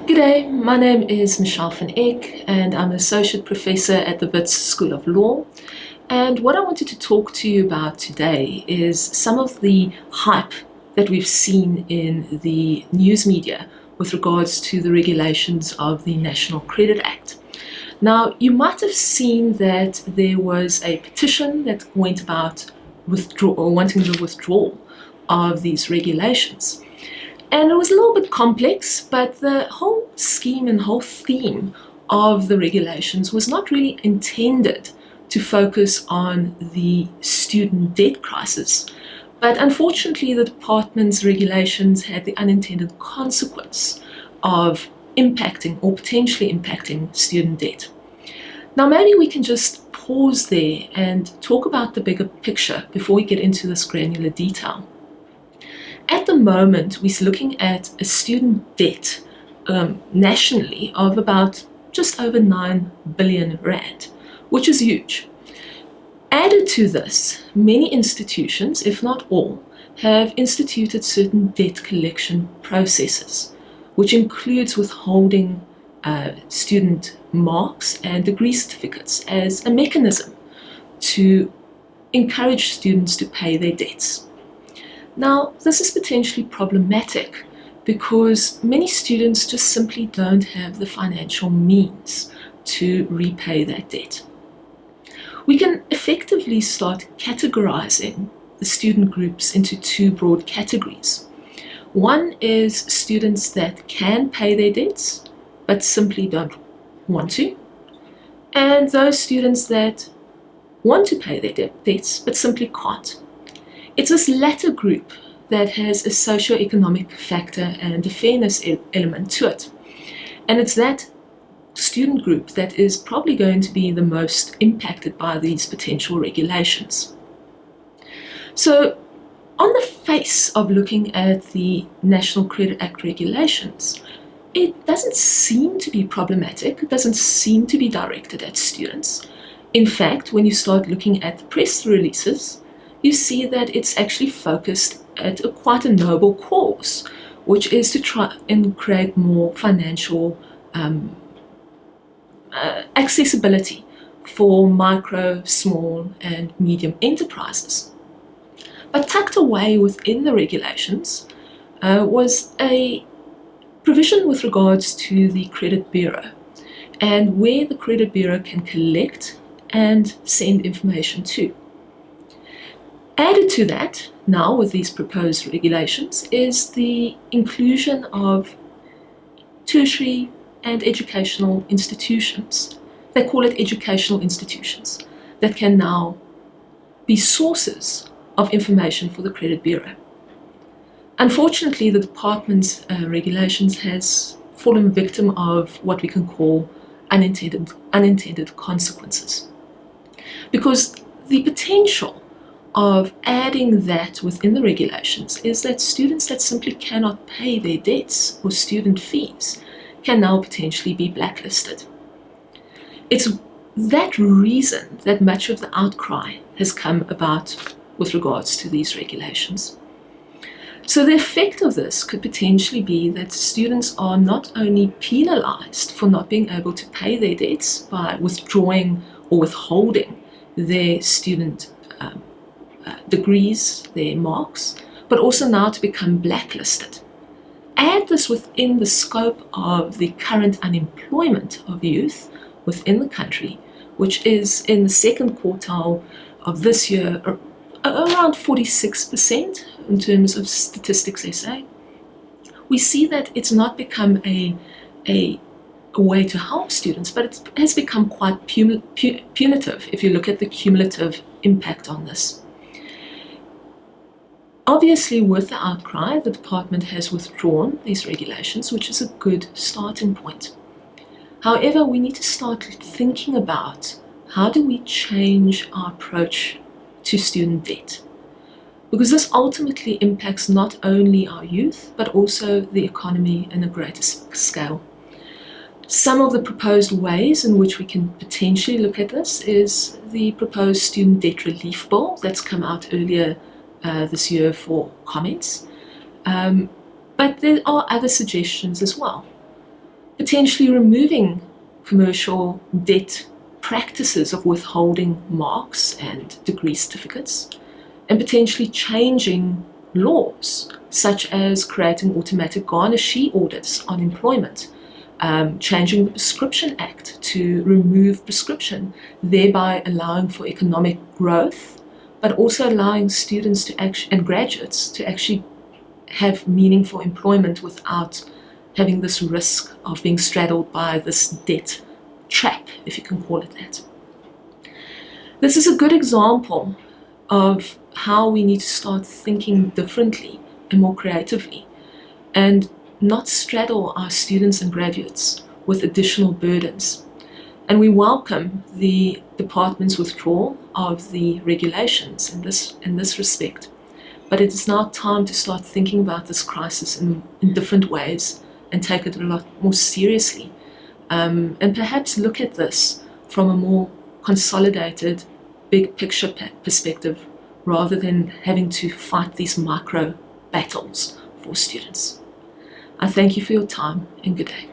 G'day, my name is Michele van Eck and I'm an Associate Professor at the Wits School of Law. And what I wanted to talk to you about today is some of the hype that we've seen in the news media with regards to the regulations of the National Credit Act. Now, you might have seen that there was a petition that went about wanting the withdrawal of these regulations. And it was a little bit complex, but the whole scheme and whole theme of the regulations was not really intended to focus on the student debt crisis. But unfortunately, the department's regulations had the unintended consequence of impacting or potentially impacting student debt. Now, maybe we can just pause there and talk about the bigger picture before we get into this granular detail. At the moment, we're looking at a student debt nationally of about just over 9 billion rand, which is huge. Added to this, many institutions, if not all, have instituted certain debt collection processes, which includes withholding student marks and degree certificates as a mechanism to encourage students to pay their debts. Now, this is potentially problematic because many students just simply don't have the financial means to repay that debt. We can effectively start categorizing the student groups into two broad categories. One is students that can pay their debts but simply don't want to, and those students that want to pay their debts but simply can't. It's this latter group that has a socio-economic factor and a fairness element to it. And it's that student group that is probably going to be the most impacted by these potential regulations. So, on the face of looking at the National Credit Act regulations, it doesn't seem to be problematic, it doesn't seem to be directed at students. In fact, when you start looking at the press releases, you see that it's actually focused at quite a noble cause, which is to try and create more financial accessibility for micro, small, and medium enterprises. But tucked away within the regulations was a provision with regards to the Credit Bureau and where the Credit Bureau can collect and send information to. Added to that, now with these proposed regulations, is the inclusion of tertiary and educational institutions. They call it educational institutions that can now be sources of information for the Credit Bureau. Unfortunately, the department's regulations has fallen victim of what we can call unintended consequences. Because the potential of adding that within the regulations is that students that simply cannot pay their debts or student fees can now potentially be blacklisted. It's that reason that much of the outcry has come about with regards to these regulations. So the effect of this could potentially be that students are not only penalized for not being able to pay their debts by withdrawing or withholding their student degrees, their marks, but also now to become blacklisted. Add this within the scope of the current unemployment of youth within the country, which is in the second quartile of this year, around 46% in terms of Statistics SA. We see that it's not become a way to help students, but it has become quite punitive if you look at the cumulative impact on this. Obviously, with the outcry, the department has withdrawn these regulations, which is a good starting point. However, we need to start thinking about how do we change our approach to student debt? Because this ultimately impacts not only our youth, but also the economy in a greater scale. Some of the proposed ways in which we can potentially look at this is the proposed student debt relief bill that's come out earlier this year for comments. But there are other suggestions as well. potentially removing commercial debt practices of withholding marks and degree certificates, and potentially changing laws, such as creating automatic garnishee audits on employment, changing the Prescription Act to remove prescription, thereby allowing for economic growth, but also allowing students to and graduates to actually have meaningful employment without having this risk of being straddled by this debt trap, if you can call it that. This is a good example of how we need to start thinking differently and more creatively, and not straddle our students and graduates with additional burdens. And we welcome the department's withdrawal of the regulations in this respect. But it is now time to start thinking about this crisis in different ways and take it a lot more seriously. And perhaps look at this from a more consolidated, big picture perspective, rather than having to fight these micro battles for students. I thank you for your time, and good day.